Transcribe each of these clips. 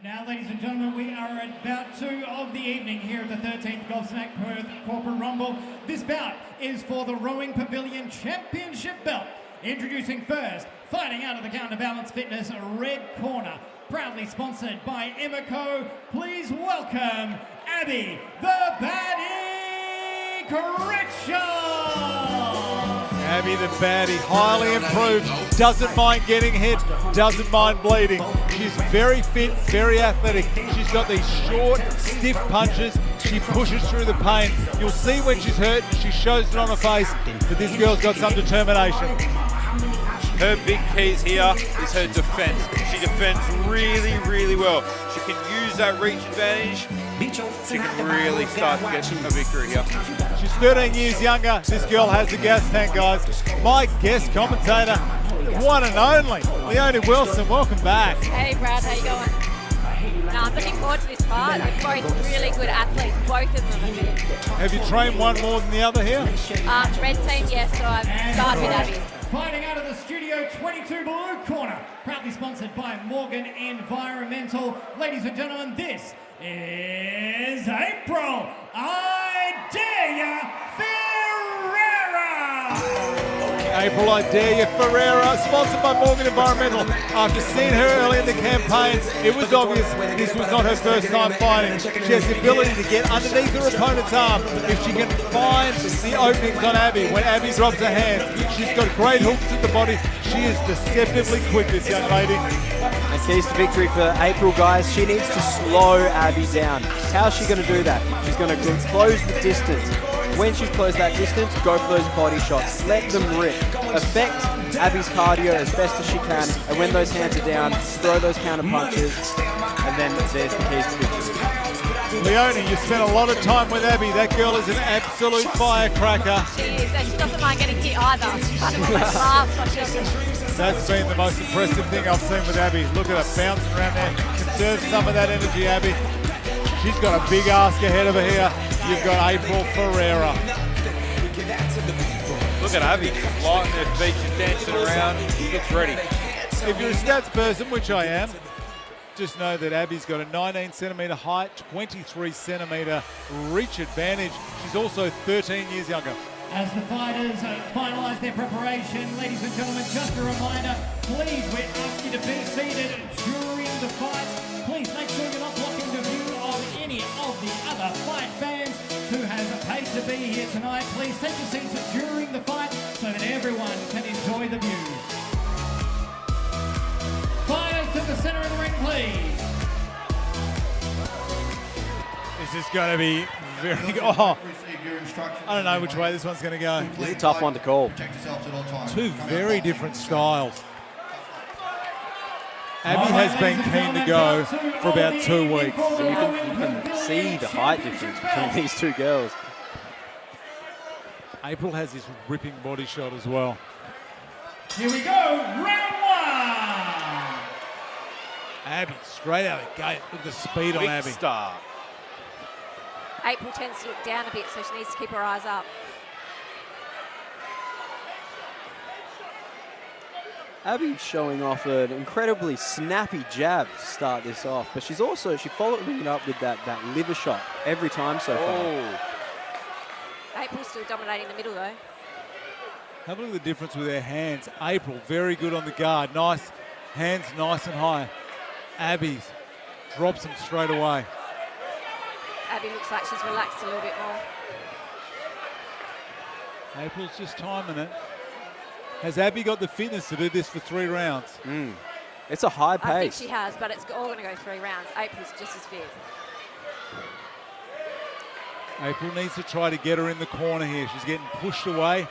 Now, ladies and gentlemen, we are at bout 2 of the evening here at the 13th Gobsmack Perth Corporate Rumble. This bout is for the Rowing Pavilion Championship belt. Introducing first, fighting out of the Counterbalance Fitness red corner, proudly sponsored by MECS. Please welcome Abby the Baddy Chritchell. Abby the Baddy, highly improved, doesn't mind getting hit, doesn't mind bleeding. She's very fit, very athletic. She's got these short, stiff punches. She pushes through the pain. You'll see when she's hurt, she shows it on her face, but this girl's got some determination. Her big keys here is her defense. She defends really, really well. She can use that reach advantage. She can really start to get a victory here. She's 13 years younger. This girl has a gas tank, guys. My guest commentator, one and only, Leonie Wilson. Welcome back. Hey, Brad, how you going? No, I'm looking forward to this fight. They're both really good athletes, both of them. Have you trained one more than the other here? Red team, yes, so I've started with Abby. Fighting out of the Studio 22 blue corner, proudly sponsored by Morgan Environmental. Ladies and gentlemen, this is April, I dare ya, Ferreira! April, I dare you, Ferreira, sponsored by Morgan Environmental. After seeing her early in the campaign, it was obvious this was not her first time fighting. She has the ability to get underneath her opponent's arm. If she can find the openings on Abby, when Abby drops her hands, she's got great hooks to the body. She is deceptively quick, this young lady. And keys to victory for April, guys. She needs to slow Abby down. How's she going to do that? She's going to close the distance. When she's closed that distance, go for those body shots. Let them rip. Affect Abby's cardio as best as she can. And when those hands are down, throw those counter punches. And then there's the keys to victory. Leonie, you spent a lot of time with Abby. That girl is an absolute firecracker. She is, and she doesn't mind getting hit either. She kind of laughs when she doesn't. That's been the most impressive thing I've seen with Abby. Look at her bouncing around there. Conserve some of that energy, Abby. She's got a big ask ahead of her here. You've got April Ferreira. Look at Abby, lighting her feet, she's dancing around. She looks ready. If you're a stats person, which I am, just know that Abby's got a 19 centimetre height, 23 centimetre reach advantage. She's also 13 years younger. As the fighters finalise their preparation, ladies and gentlemen, just a reminder, please, we ask you to be seated during the fight. Please make sure you're not blocking the view of any of the other fight fans who have paid to be here tonight. Please take your seats during the fight so that everyone can enjoy the view. Fighters to the centre of the ring, please. This is going to be very good. Oh, I don't know which way this one's going to go. This is a tough one to call. Two very different styles. Abby has been keen to go for about 2 weeks. And you can see the height difference between these two girls. April has this ripping body shot as well. Here we go, round 1. Abby, straight out of the gate. Look at the speed on Quick Abby. start. April tends to look down a bit, so she needs to keep her eyes up. Abby's showing off an incredibly snappy jab to start this off, but she following it up with that liver shot every time so far. Oh, April's still dominating the middle, though. Have a look at the difference with her hands. April, very good on the guard. Nice, hands nice and high. Abby's drops them straight away. Abby looks like she's relaxed a little bit more. April's just timing it. Has Abby got the fitness to do this for 3 rounds? It's a high pace. I think she has, but it's all going to go 3 rounds. April's just as fit. April needs to try to get her in the corner here. She's getting pushed away.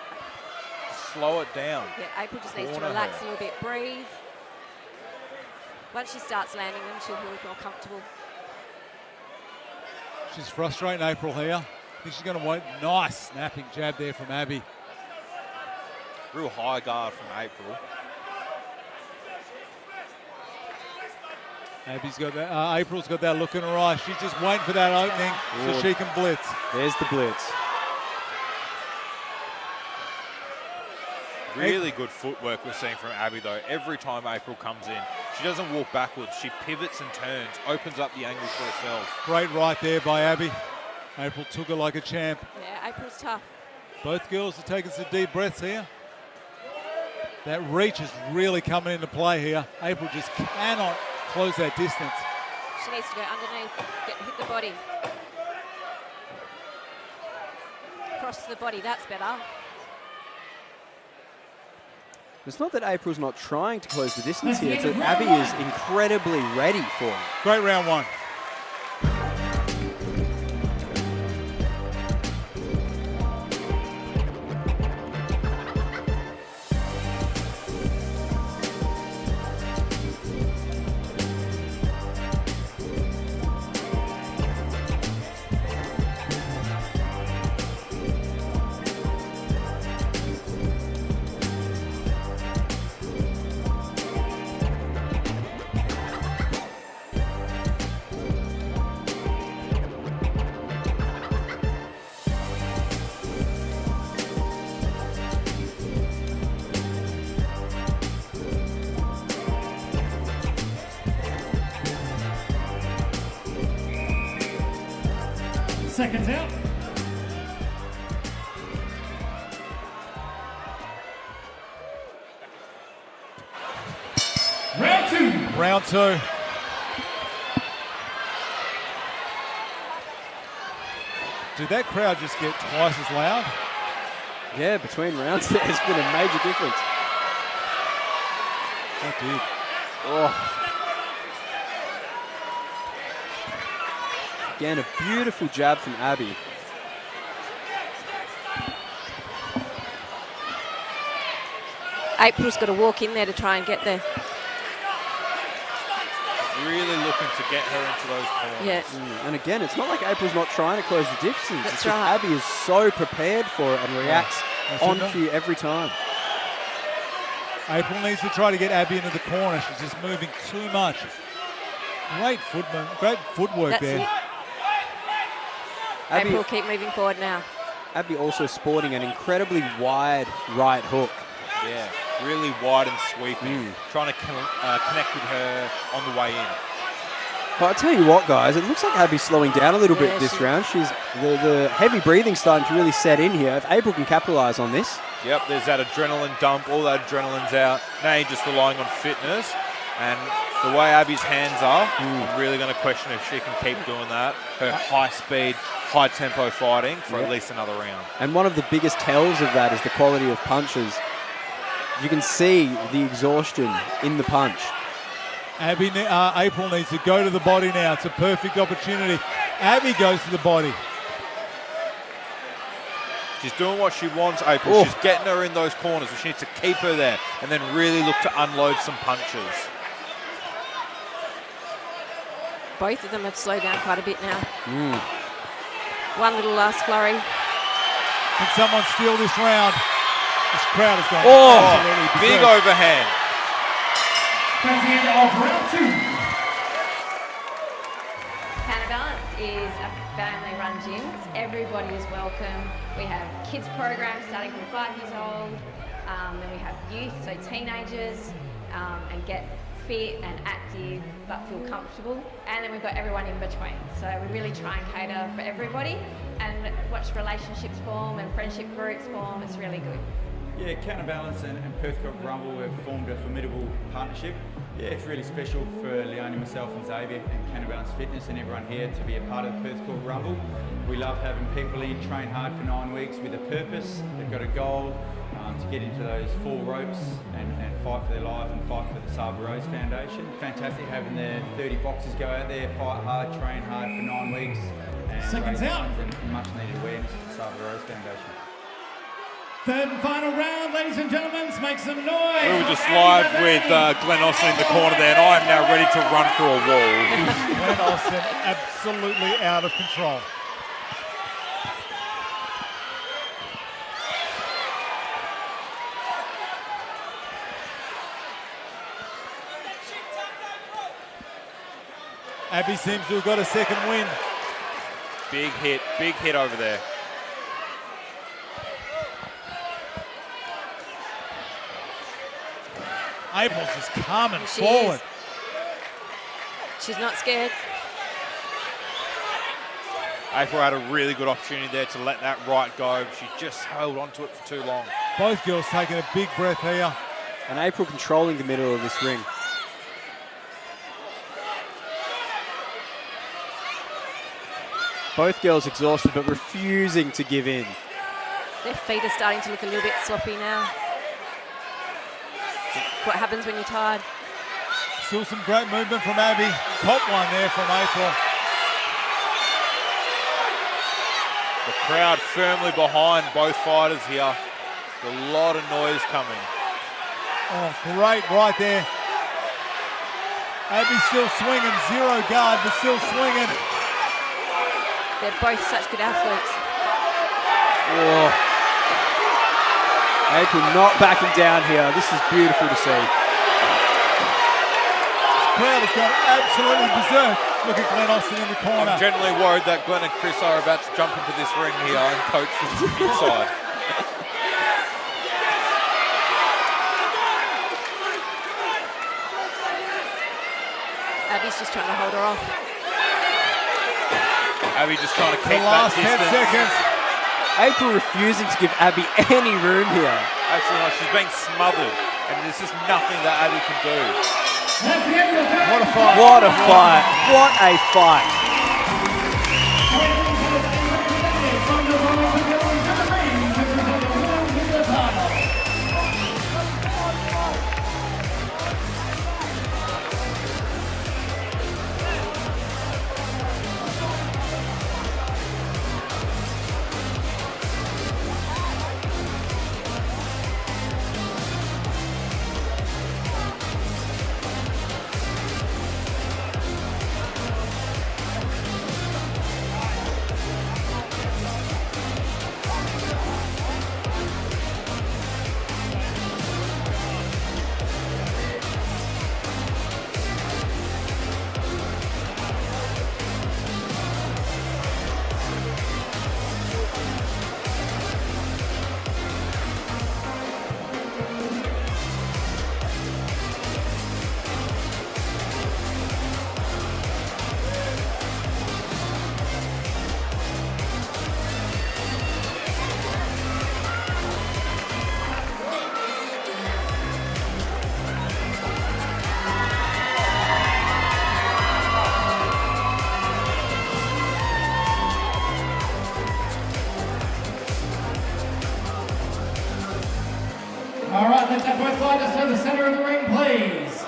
slow it down. Yeah, April just needs to relax a little bit, breathe. Once she starts landing them, she'll feel more comfortable. She's frustrating April here. I think she's going to wait. Nice snapping jab there from Abby. Real high guard from April. Abby's got that. April's got that look in her eye. She's just waiting for that opening so she can blitz. There's the blitz. Really good footwork we're seeing from Abby though. Every time April comes in, She doesn't walk backwards. She pivots and turns, opens up the angle for herself. Great right there by Abby. April took her like a champ. Yeah, April's tough. Both girls are taking some deep breaths here. That reach is really coming into play here. April just cannot close that distance. She needs to go underneath, hit the body. Cross the body, that's better. It's not that April's not trying to close the distance here. It's that Abby is incredibly ready for it. Great round one. Seconds out. Round two. Round two. Did that crowd just get twice as loud? Yeah, between rounds there's been a major difference. That did. Oh. Again, a beautiful jab from Abby. April's got to walk in there to try and get there. Really looking to get her into those corners. Yeah. And again, it's not like April's not trying to close the distance. That's it's just right. Abby is so prepared for it and reacts on cue every time. April needs to try to get Abby into the corner. She's just moving too much. Great footwork That's there. it. Abby, April, keep moving forward now. Abby also sporting an incredibly wide right hook. Yeah, really wide and sweeping. Trying to connect with her on the way in. But I tell you what, guys, it looks like Abby's slowing down a little bit this round. She's the heavy breathing starting to really set in here. If April can capitalize on this. Yep, there's that adrenaline dump. All that adrenaline's out. Now you're just relying on fitness. And the way Abby's hands are, I'm really going to question if she can keep doing that. Her high speed, high tempo fighting for at least another round. And one of the biggest tells of that is the quality of punches. You can see the exhaustion in the punch. April needs to go to the body now. It's a perfect opportunity. Abby goes to the body. She's doing what she wants, April. Oh. She's getting her in those corners. She needs to keep her there and then really look to unload some punches. Both of them have slowed down quite a bit now. One little last flurry. Can someone steal this round? This crowd is going absolutely Big berserk. overhand. That's the end of round two. Counterbalance is a family-run gym. Everybody is welcome. We have kids programs starting from 5 years old. Then we have youth, so teenagers, and get fit and active but feel comfortable. And then we've got everyone in between. So we really try and cater for everybody and watch relationships form and friendship groups form. It's really good. Yeah, Counterbalance and Perth Rumble have formed a formidable partnership. Yeah, it's really special for Leonie, myself and Xavier and Counterbalance Fitness and everyone here to be a part of the Perth Rumble. We love having people in, train hard for 9 weeks with a purpose. They've got a goal to get into those 4 ropes and fight for their life and fight for the Sabre Rose Foundation. Fantastic having the 30 boxers go out there, fight hard, train hard for 9 weeks. And Seconds raise out. funds and much needed awareness to the Sabre Rose Foundation. Third and final round, ladies and gentlemen. Let's make some noise. We were just live with Glenn Austin in the corner there, and I am now ready to run through a wall. Glenn Austin absolutely out of control. Abby seems to have got a second win. Big hit over there. April's just coming She forward. is. She's not scared. April had a really good opportunity there to let that right go. She just held onto it for too long. Both girls taking a big breath here. And April controlling the middle of this ring. Both girls exhausted, but refusing to give in. Their feet are starting to look a little bit sloppy now. What happens when you're tired? Still some great movement from Abby. Top one there from April. The crowd firmly behind both fighters here. There's a lot of noise coming. Oh, great right there. Abby still swinging, zero guard, but still swinging. They're both such good athletes. Oh. April not backing down here. This is beautiful to see. The crowd has gone absolutely berserk. Look at Glenn Austin in the corner. I'm generally worried that Glenn and Chris are about to jump into this ring here and coach from the inside. Abby's just trying to hold her off. Abby just trying to keep The last that 10 distance. seconds. April refusing to give Abby any room here. Absolutely not. She's being smothered, and there's just nothing that Abby can do. What a fight. What a fight. What a fight. All right, let's have both fighters to the center of the ring, please.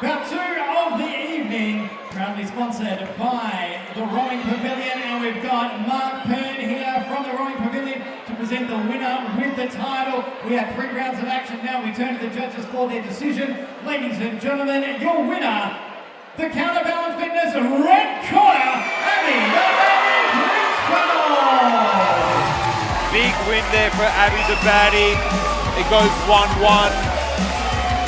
Bout 2 of the evening, proudly sponsored by the Rowing Pavilion, and we've got Mark Pern here from the Rowing Pavilion to present the winner with the title. We have 3 rounds of action now. We turn to the judges for their decision. Ladies and gentlemen, your winner, the Counterbalance Fitness red corner, Abby the Baddy Chritchell. Big win there for Abby the Baddy. It goes 1-1.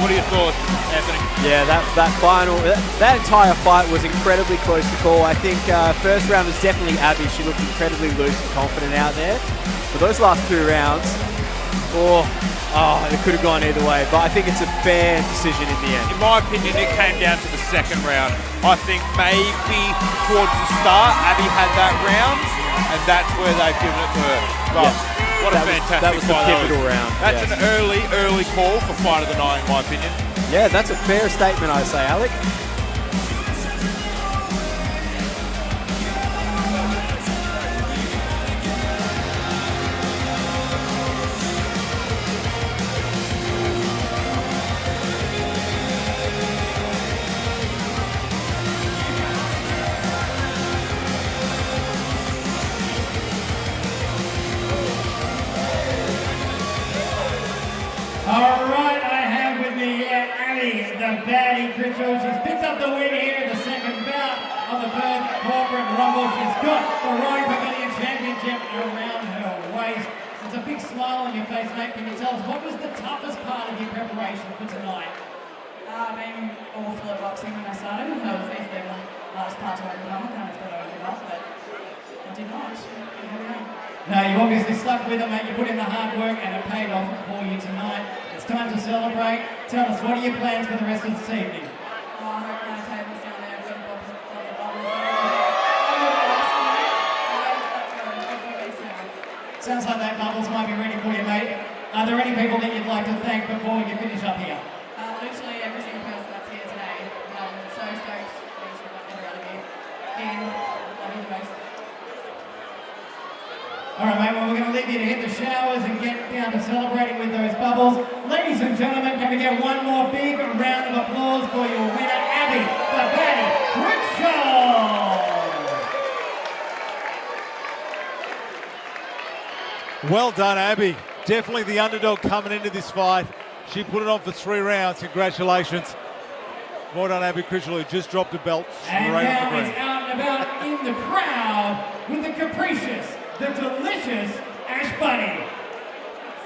What are your thoughts, Anthony? Yeah, that final, that entire fight was incredibly close to call. I think first round was definitely Abby. She looked incredibly loose and confident out there. For those last 2 rounds, it could have gone either way. But I think it's a fair decision in the end. In my opinion, it came down to the second round. I think maybe towards the start, Abby had that round, and that's where they've given it to her. But what a fantastic that was the fight pivotal round. That's yes. an early call for fight of the night, in my opinion. Yeah, that's a fair statement, I say, Alec. All right, I have with me here Abby the Baddy Chritchell. She's picked up the win here in the second bout of the Perth Corporate Rumble. She's got the Rowing Pavilion Championship around her waist. There's a big smile on your face, mate. Can you tell us what was the toughest part of your preparation for tonight? Being awful at boxing when I started. I was easily the last part to overcome. I kind of thought I would give up, but I did not. And here we are. No, you obviously stuck with it, mate. You put in the hard work and it paid off for you tonight. It's time to celebrate. Tell us, what are your plans for the rest of this evening? like that bubbles might be ready for you, mate. Are there any people that you'd like to thank before we finish up here? Literally every single person that's here today. So stoked for every other year. And love you the most. All right, mate, well, we're going to leave you to hit the showers and get down to celebrating with those bubbles. Ladies and gentlemen, can we get one more big round of applause for your winner, Abby, the Baddy, Chritchell! Well done, Abby. Definitely the underdog coming into this fight. She put it on for 3 rounds. Congratulations. Well done, Abby Critchell, who just dropped a belt straight And on the now ground. it's out and about in the crowd with the capricious, the delicious Ash Bunny.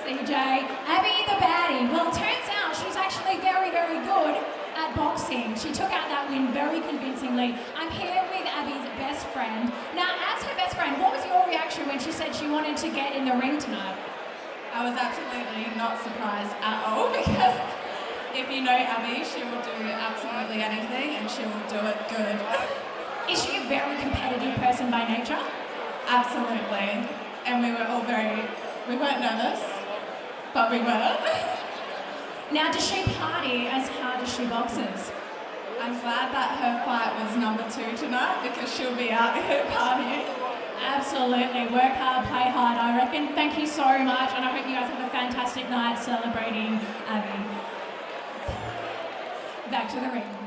CJ, Abby the Baddy. Well, it turns out she's actually very, very good at boxing. She took out that win very convincingly. I'm here with Abby's best friend. Now, as her best friend, what was your reaction when she said she wanted to get in the ring tonight? I was absolutely not surprised at all because if you know Abby, she will do absolutely anything and she will do it good. Is she a very competitive person by nature? Absolutely. And we weren't nervous, but we were. Now, does she party as hard as she boxes? I'm glad that her fight was number 2 tonight because she'll be out here partying. Absolutely. Work hard, play hard, I reckon. Thank you so much, and I hope you guys have a fantastic night celebrating Abby. Back to the ring.